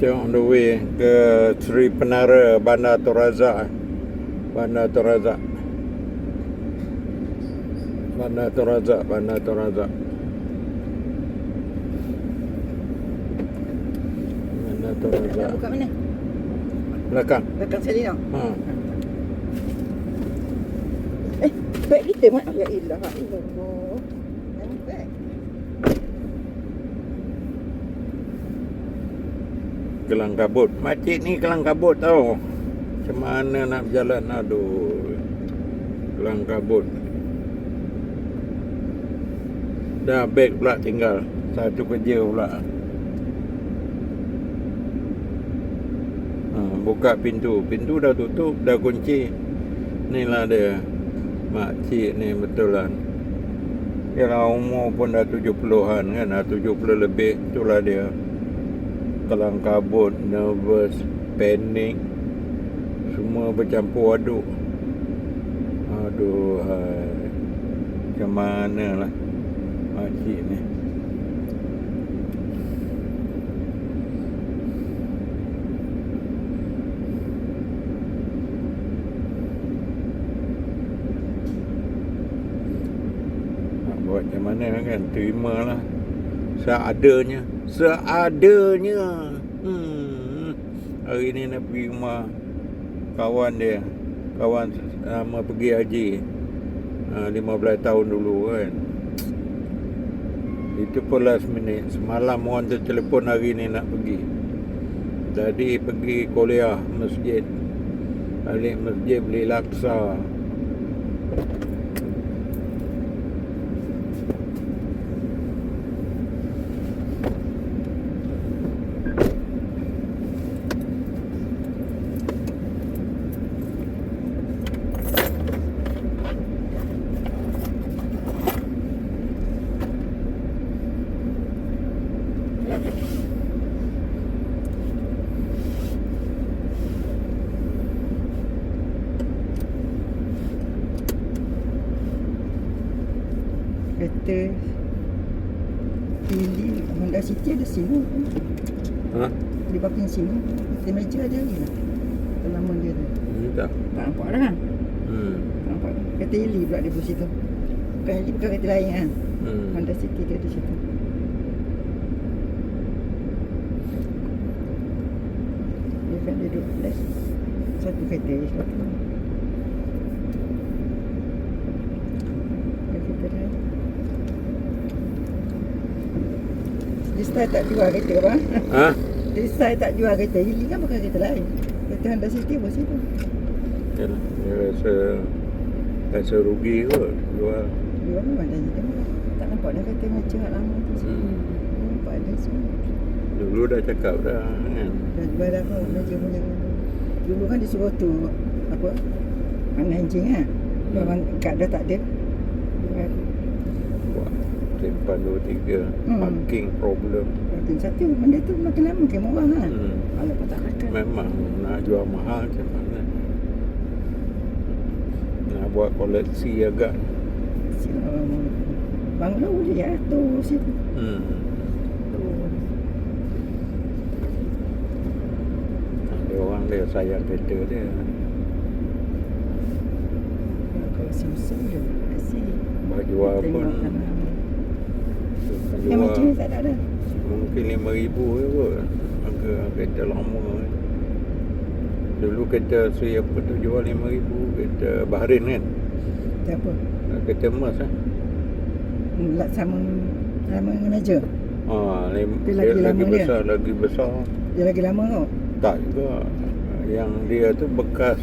Kita on the way ke Sri Penara, Bandar Tun Razak. Bandar Tun Razak. Bandar Tun Razak, Bandar Tun Razak. Bandar Tun Nak Razak. buka mana? Belakang. Belakang sekali tau. Ha. Beg kita mak. Ya ilah. Ilah. Beg. Kelang kabut. Makcik ni kelang kabut tau. Macam mana nak berjalan? Aduh. Kelang kabut. Dah beg pula tinggal. Satu kerja pula. Buka pintu. Pintu dah tutup, dah kunci. Inilah dia. Makcik ni betul lah. Yalah umur pun dah 70-an kan. Dah 70 lebih. Itulah dia. Kelang kabut, nervous, panik. Semua bercampur aduk. Aduh, hai. Macam mana lah makcik ni. Nak buat macam mana kan. Terimalah seadanya. Seadanya. Hari ni nak pergi rumah kawan dia. Kawan sama pergi haji 15 tahun dulu kan. Itu pun last minute. Semalam orang tu telefon hari ni nak pergi. Jadi pergi kuliah masjid. Balik masjid beli laksa. Kereta pilih Honda City ada sini. Ha? Di parking sini. Di meja ada lagi lah. Lama dia tu. Tak. Tak nampak dah kan? Tak nampak. Kereta Ili pula dia di situ. Bukan Ili, bukan kereta lain kan? Honda City dia di situ. Dia kan dia duduk left. Satu kereta je satu. Kereta lain. Dia style tak jual kereta apa? Ha? Dia style tak jual kereta. Ili kan bukan kereta lain. Kereta Honda City pun situ. Yalah, dia rasa rugi kot jual. Jual memang dah jadi. Tak nampak dah kereta macam lama tu semua. Nampak ada semua. Dulu dah cakap dah kan. Dah jual dah kot. Dah jual punya. Dulu kan disuruh tu apa? Mana enjing kan? Orang kad dah tak ada. Jual. Buat simpan 2-3 parking problem. Parking satu. Benda tu makin lama makin murah kan? Kalau kau tak makan. Memang nak jual mahal macam mana. Nak buat koleksi agak. Banglo boleh jatuh situ. Ada orang dia sayang kereta dia. Kalau sim-sim je. Asyik. Baju apa pun. Yang macam ni tak ada. Mungkin RM5,000 je kot. Harga kereta lama. Dulu kereta Sri apa tu jual RM5,000. Kereta Bahrain kan. Tak apa. Kereta emas lah. Sama dengan meja. Dia lagi besar, lagi besar. Dia lagi lama tau. Tak juga. Yang dia tu bekas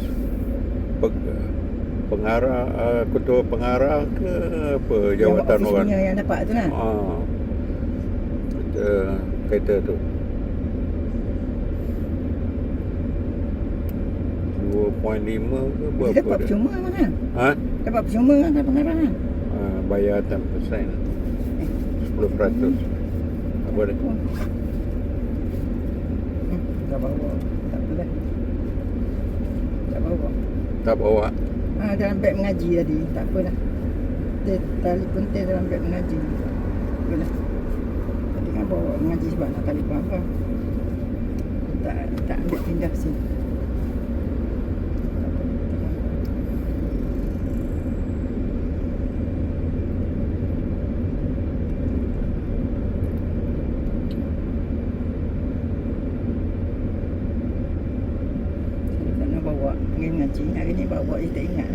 pengarah, ketua pengarah ke apa jawatan orang. Yang dapat tu lah. Kereta tu 2.5 ke berapa dia dapat percuma kan? Ha? Dapat percuma kan pengarah kan? Bayar 10%. 10%. Apa dia? Tak bawa. Tak apa dah. Tak bawa. Tak bawa. Dalam beg mengaji tadi. Tak apa dah. Telefon dalam beg mengaji. Tak apa dah. Tadi kan bawa mengaji sebab nak telefon apa. tak ambil pindah sini. Nak bawa pergi ngaji hari ni bawa dia tak ingat.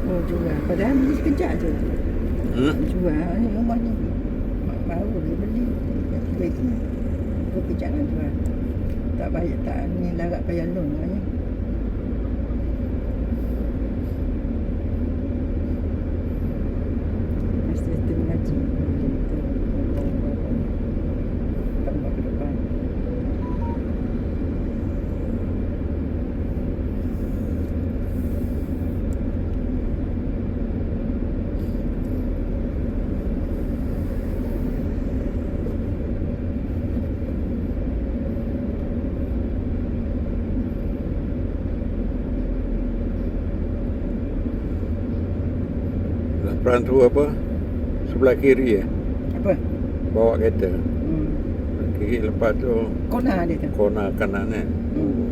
Oh jual. Padahal beli sekejap je. Jual ni rumahnya. Baru dia beli. Tiba-tiba kejap lah jual. Tak bayar, tak ni larat bayar loan kan. Mesti tu ngaji. Tambah ke depan. Perantu apa? Sebelah kiri Apa? bawa kereta. Hmm. Kiri lepas tu Kona dia tu. kona kanan Hmm.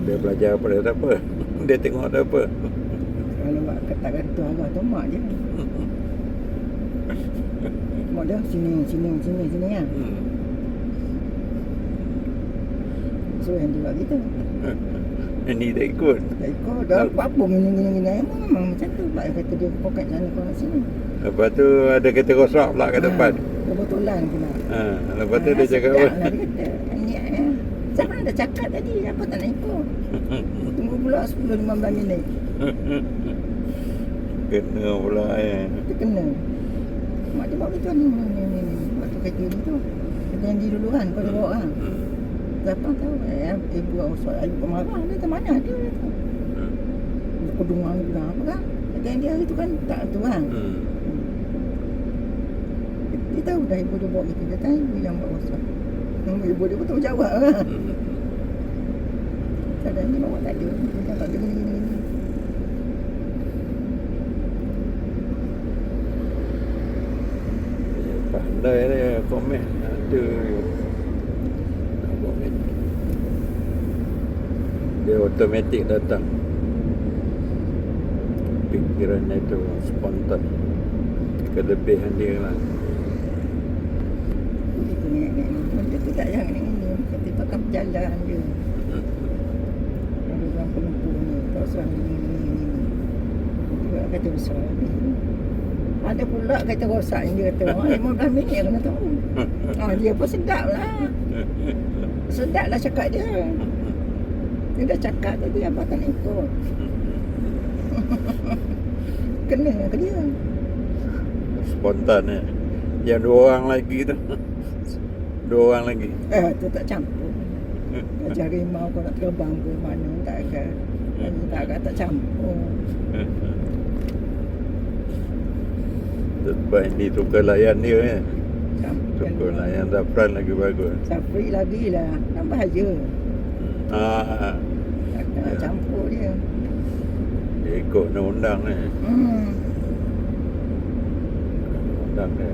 Dia belajar apa dia tak apa. Dia tengok tak apa. Kalau mak tak kata Allah tu mak je. Mak dia sini kan. So yang dia buat gitu. Ini tak ikut. Tak ikut dah apa gini. Memang macam tu. Pak kata dia poket sana kau sini. Lepas tu ada kereta rosak pula ke depan. Kebetulan pula. Lepas tu dia cakap apa? Dia kata, ni siapa dah cakap tadi, apa tak nak ikut. Tunggu pula 10-15 minit. Kena pula Dia kena. Mak dia bawa betul ni. Waktu kereta ni tu. Dia janji dulu kan, kau dah bawa kan. Siapa tahu, ibu soal ibu marah, dia tak mana dia tu. Kedungan juga apa kan. Dan dia itu kan tak tu kan. Dia tahu dah ibu dia bawa gitu. Dia tahu ibu yang bawa soal. Ibu dia pun tahu jawab kan. Kadang dia bawa tak ada. Dia tak ada gini. Pandai dia komen. Ada komen. Dia automatik datang. Pikirannya itu spontan. Kelebihan dia lah. Itu ni. Dia tu tak yang ni. Dia pakai berjalan je. Ada orang pelumpur ni. Tak serang ni. Dia kata besar ni. Ada pula kata rosak yang dia kata 15 minit kena tahu. Dia pun sedap lah. Sedap lah cakap dia. Dia dah cakap tadi apa tak nak ikut. Kena ke dia. Spontan Yang 2 orang lagi tu. 2 orang lagi. Tu tak campur. Macam harimau kau nak terbang ke mana tak akan. Tak campur. Lepas ni tukar layan dia Campur. Tukar layan Zafran lagi bagus. Safri lagi lah. Kan bahaya. Tak kena campur dia. Dia ikut undang-undang ni. Undang dia.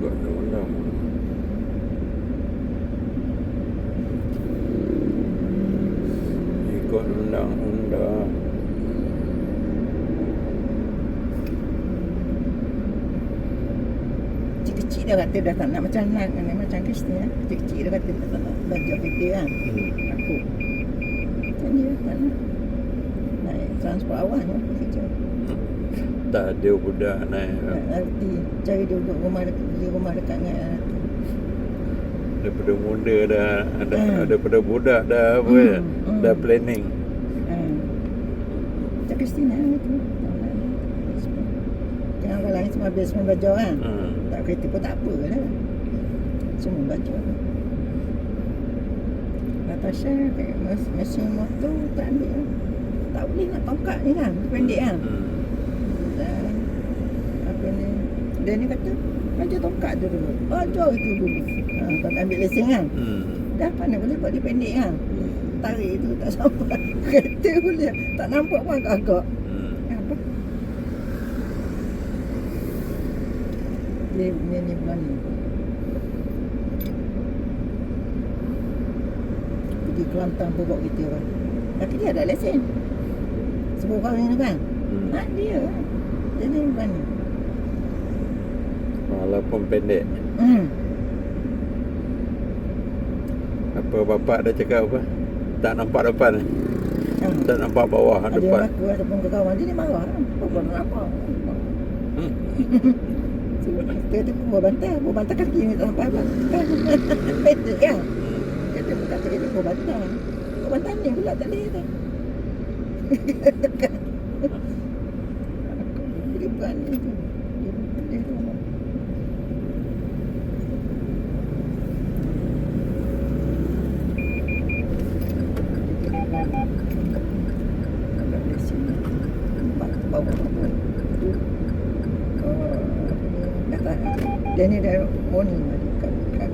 Ikut undang-undang. Ikut undang-undang. Kecil-kecil dah kata dah tak nak macam Nan kan, macam Kristi ya. Kecil-kecil dah kata dah tak nak belajar kereta kan. Aku. Macam dia tak nak. Naik transport awal ni kerja. Tak ada budak naik. Tak arti cari duduk rumah dekat dengan arti. Daripada muda dah ada daripada budak dah apa dah planning. Macam Kristi nak itu. Jangan orang lain semua habis semua belajar kan. Tak kereta pun tak apa lah. Semua belajar. Natasha kayak mesin motor tak ambil. Tak boleh nak tongkat ni kan. Pendek kan. Dan apa ni. Dia ni kata Ajar tongkat tu dulu. Ajar itu dulu. Kau nak ambil lesen kan? Dah pandai boleh buat dia pendek kan? Tarik tu tak sampai. Kereta boleh. Tak nampak pun agak-agak. Apa? Ni bulan ni. Pergi Kelantan bawa kereta kan. Tapi dia ada lesen. Sebab orang ni kan? Dia. Jadi bulan ni. Walaupun pendek. Apa bapak dah cakap apa? Tak nampak depan. Tak nampak bawah Ada depan. yang aku ataupun ke kawan dia marah. Apa nak nampak? Dia tu buat bantal kaki ni tak nampak apa. Kan? Betul kan? Dia tu bukan cakap dia buat bantal. Buat bantal ni pula tak boleh tu. Dia berani tu. Dia tu. Dia ni dah warning kat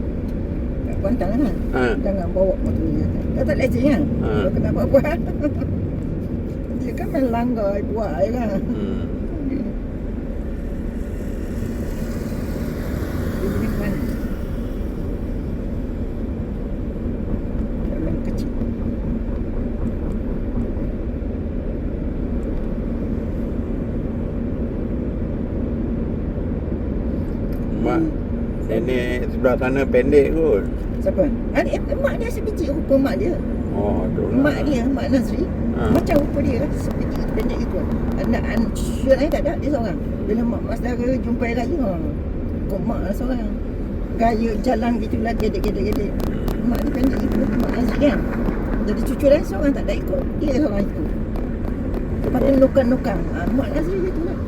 Kuantan kan? Jangan bawa motor dia. Dia tak lesen kan? Kalau kena buat-buat. Dia kan main langgar buat je kan? Dia jenis mana? Dalam kecil. Mak, ini sebelah sana pendek kot. Siapa? Mak dia sebiji rupa mak dia. Oh, tu lah. Mak dia, Mak Nazri. Macam rupa dia sebiji pendek itu. Anak syur lain tak ada, dia seorang. Bila mak saudara jumpai raya, kok mak lah seorang. Gaya jalan gitu lah, gedek-gedek. Mak dia pendek ikut Mak Nazri kan. Jadi cucu lain seorang tak ada ikut. Dia seorang ikut. Lepas tu nukang-nukang. Mak Nazri gitu lah.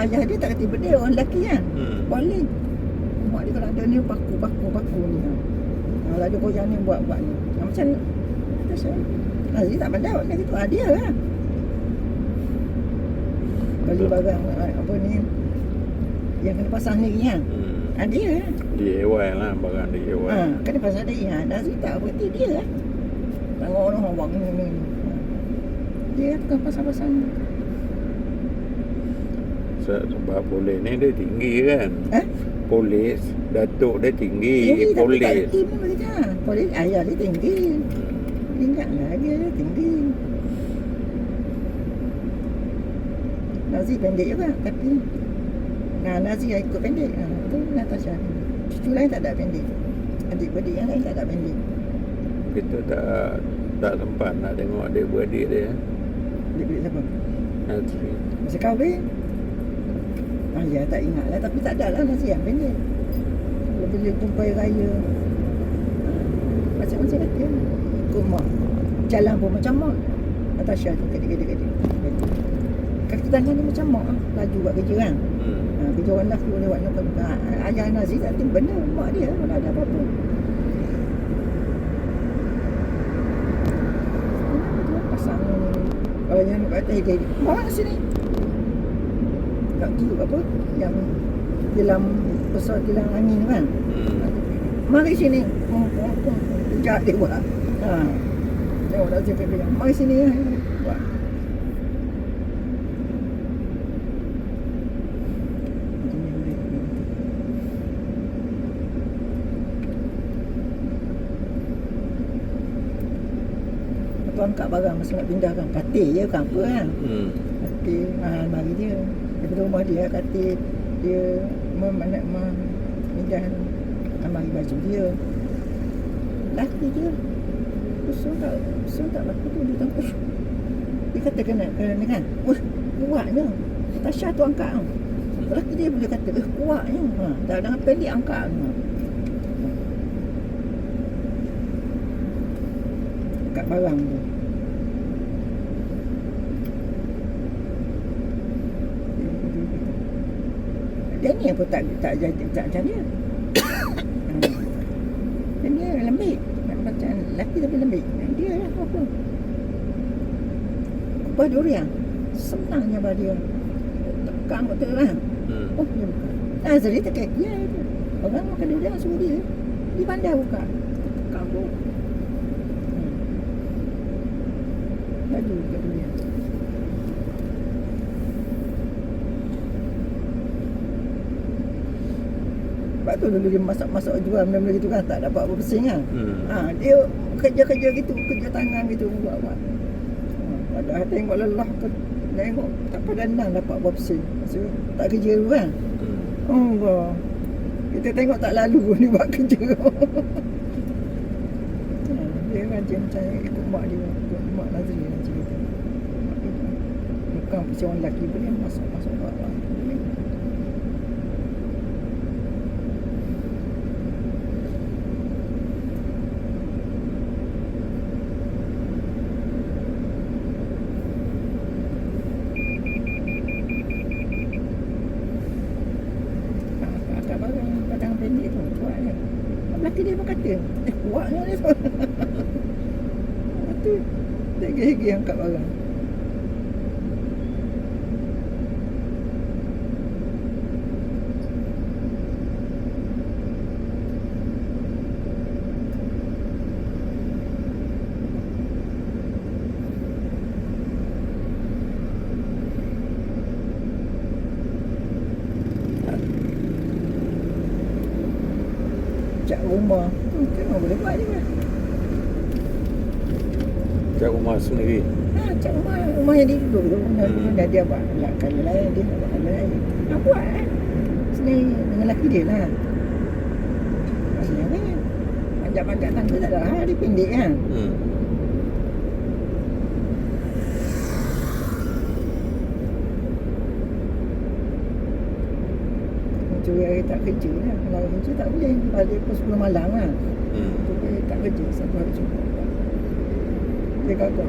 Ayah dia tak kata berdaya, orang lelaki kan. Boleh. Mak dia kalau ada ni baku ni. Kalau ada goyang ni buat ni. Macam Nazri tak pandai buat gitu. Dia lah. Beli barang apa ni yang kena pasang ni kan. Dia lah. DIY lah, barang DIY. Kena pasang dia. Nazri tak berhenti dia lah. Tengok orang buang ni. Dia tukang pasang-pasang. Sebab polis ni dia tinggi kan. Polis, datuk dia tinggi. Tapi tak Polis. reti pun mereka. Polis ayah dia tinggi. Ingatlah dia tinggi. Nazri pendek juga tapi Nazri ikut pendek. Tu Natasha. Cucu lain tak ada pendek. Adik-beradik yang lain tak ada pendek. Kita tak sempat nak tengok dia beradik dia. Adik-beradik siapa? Nazri. Masih kahwin. Ya tak ingat lah. Tapi tak ada lah Nazri yang pendek. Bila jumpai raya macam-macam kata ikut mak. Jalan pun macam mak. Natasha tu kadang-kadang kaki tangan dia macam mak lah. Laju buat kerja kan. Kerja orang lelaki boleh buat nak. Ayah Nazri tak tahu benda mak dia kalau ada apa-apa. Pasang kalau yang kat atas dia bawa sini. Tak tiup apa yang tilam besar tilam angin tu kan. Mari sini. Kejap dia buat. Tengok dah cakap dia. Mari sini lah. Buat. Aku angkat barang masa nak pindahkan. Katil je kan apa kan. Katil mari dia. Daripada rumah dia katil dia nak pindah amari baju dia. Laki dia. Usul tak laku tu dia tengok. Dia kata kena kan. Kuatnya. Tasha tu angkat tau. Laki dia boleh kata kuatnya. Dah dengan pendek angkat. Angkat barang tu. Dia ni apa tak jadi tak dia. Dia lembik. Nak macam lelaki tapi lembik. Dia lah apa. Kupas durian. Senangnya pada dia. Tekan betul lah. Dia bukan. Nazri tak kek dia. Orang makan dia suruh dia. Di bandar buka. Kampung. Baju kat dia. Sebab tu dulu dia masak-masak jual benda-benda gitu kan tak dapat apa pesing kan. Dia kerja-kerja gitu, kerja tangan gitu buat-buat. Padahal tengok lelah ke tengok tak padanang dapat buat pesing. Maksud tak kerja dulu kan. Allah. Kita tengok tak lalu ni buat kerja. Dia rajin macam ikut mak dia, ikut mak Nazri yang cerita. Bukan pesing orang lelaki pun dia masak-masak buat-buat. Lelaki dia pun kata kuatnya dia tu. Lepas tu dia gigi angkat barang. Cat rumah tengok boleh buat je kan. Cat rumah sendiri. Cat rumah yang dia duduk tu. Dah dia buat kala lain, dia buat kala lain. Buat sini dengan lelaki dia lah. Maksudnya kan panjat-panjat tangga tak ada. Dia pendek kan. Curi hari tak kerja lah. Kalau kerja tak boleh. Balik pukul 10 malam lah. Curi tak kerja. Satu hari cukup. Dia kagak.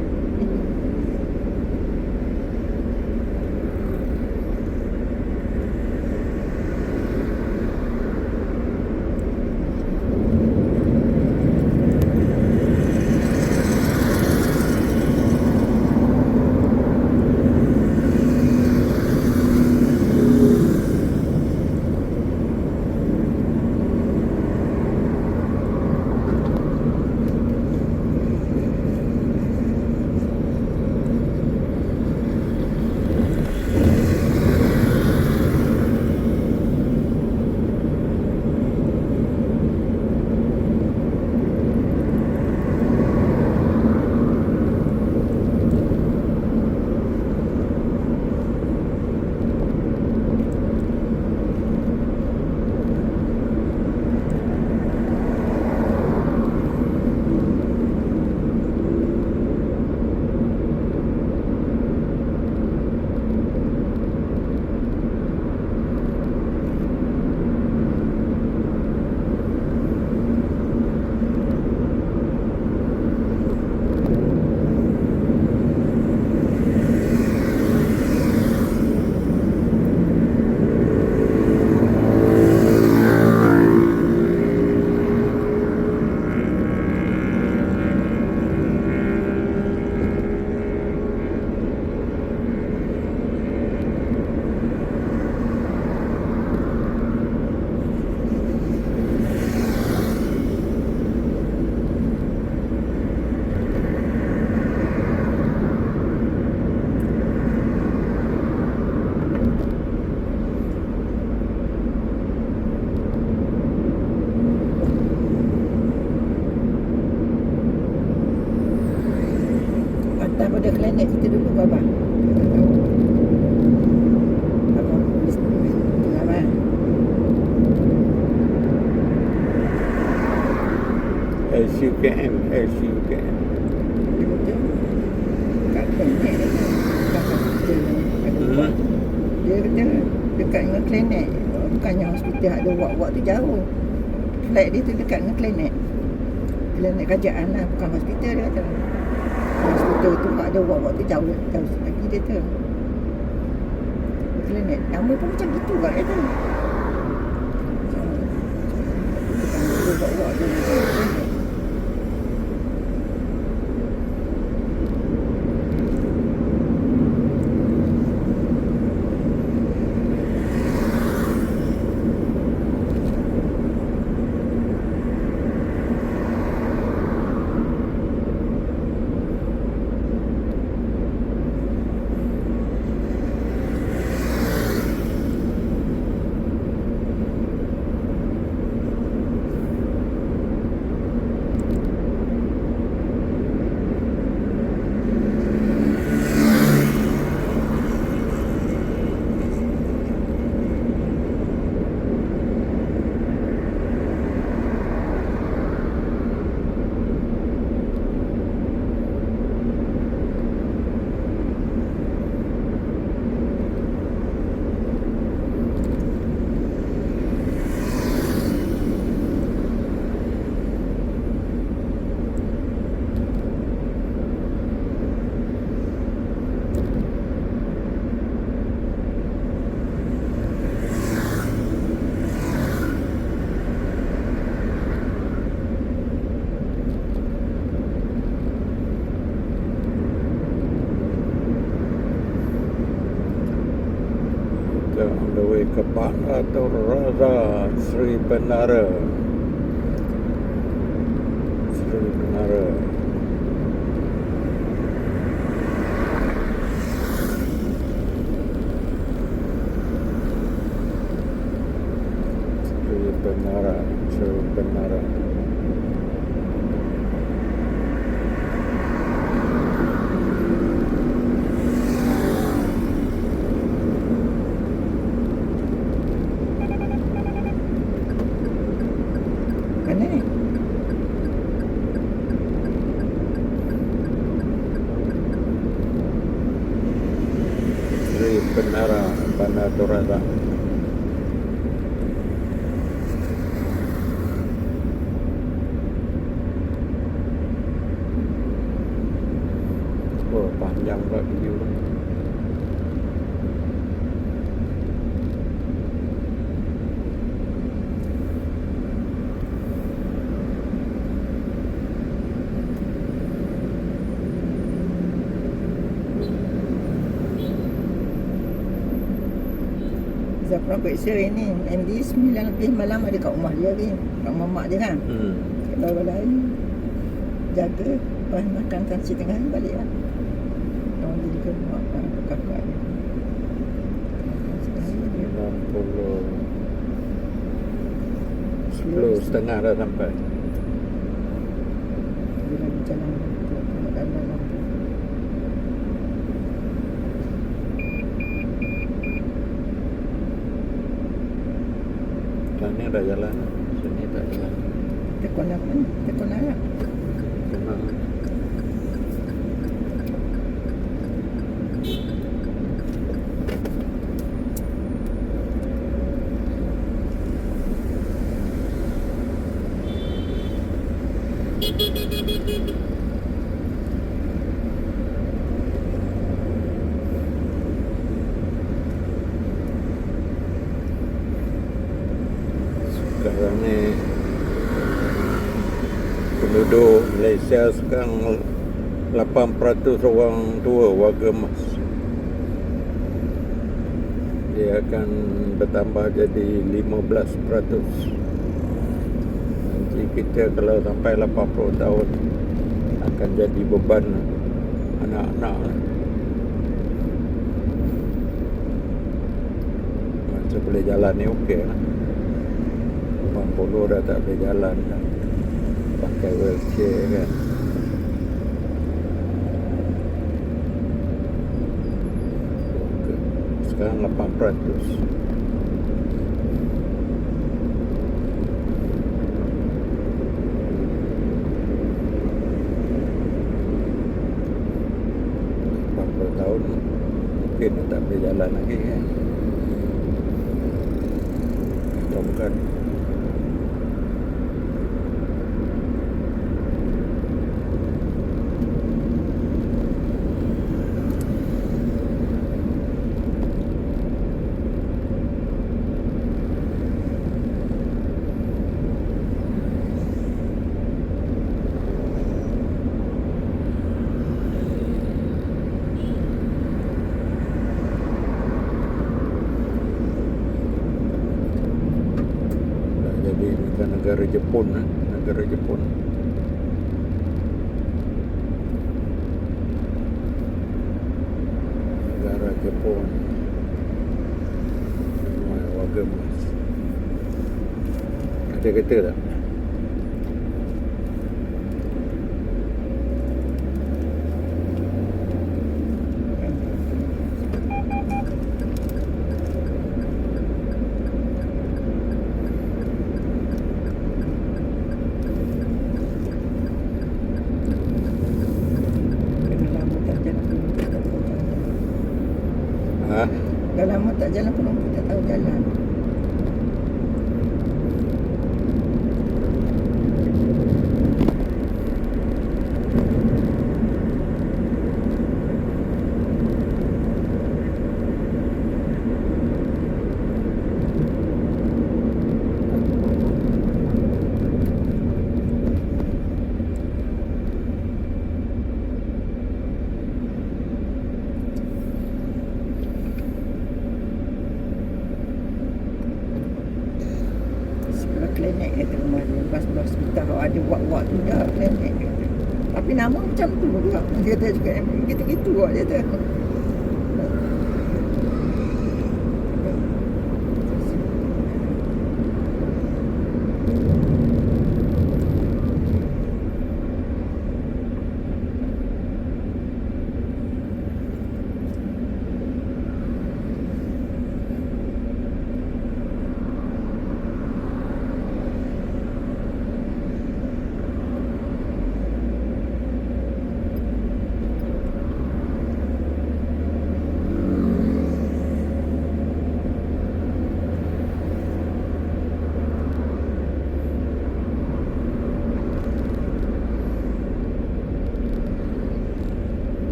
Pada klinik kita dulu Baba. Abang tulis apa? SUKM. Dia betul. Kat klinik dia kata dekat dengan klinik. Bukannya hospital ada wak-wak tu jauh. Flat dia tu dekat dengan klinik. Klinik kerajaan lah, bukan hospital dia kata. Hospital tu ada wak-wak tu jauh lagi dia tu. Klinik nama pun macam gitu kan dia tu. Bukan ada wak-wak tu. the way ke Banatur Raza Sri Benara. Sri Benara. Sri Benara. Sri Benara. Mana ni? Sri Benara Banatur Raza. Oh, panjang pula video tu. Zafran periksa ni MD 9 lebih malam ada kat rumah dia ni, kat rumah mak dia kan. Kat bawah lain jaga, lepas makan kanci tengah hari balik lah. Orang dia juga mak kakak dia. 10:30 dah sampai. Dia lagi jalan tengok dalam lampu. Sana dah jalan, sini tak jalan. Tekun apa ni? Tekun arak. Memang sekarang ni penduduk Malaysia sekarang 8% orang tua warga emas. Dia akan bertambah jadi 15%. Nanti kita kalau sampai 80 tahun akan jadi beban anak-anak. Macam boleh jalan ni okey lah. 80 dah tak boleh jalan dah. Pakai wheelchair kan. Sekarang 8%. Tahun mungkin tak boleh jalan lagi kan. Atau bukan. Negara Jepun, negara Jepun. Negara Jepun. Warga emas. Ada kereta tak? Dah lama tak jalan pun orang tak tahu jalan. kalau ada buat-buat tu dah planet dia. Tapi nama macam tu juga. Dia kata juga gitu-gitu lah dia kata.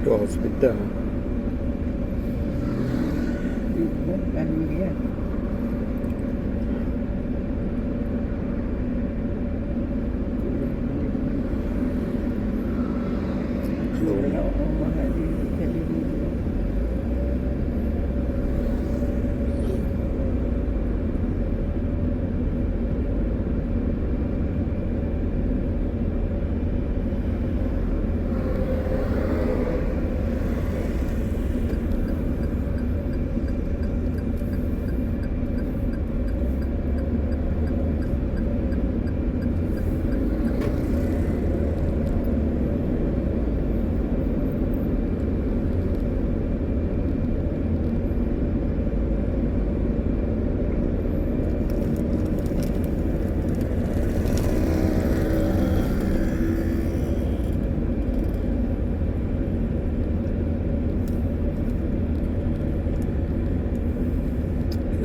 Tu hospital. Lalu dia. Kalau orang ada jadi dulu.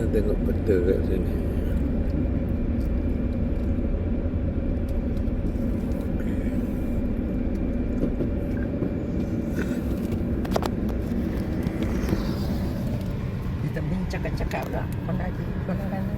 Kita tengok peta kat sini. Kita bincang cakap lah. Kau nak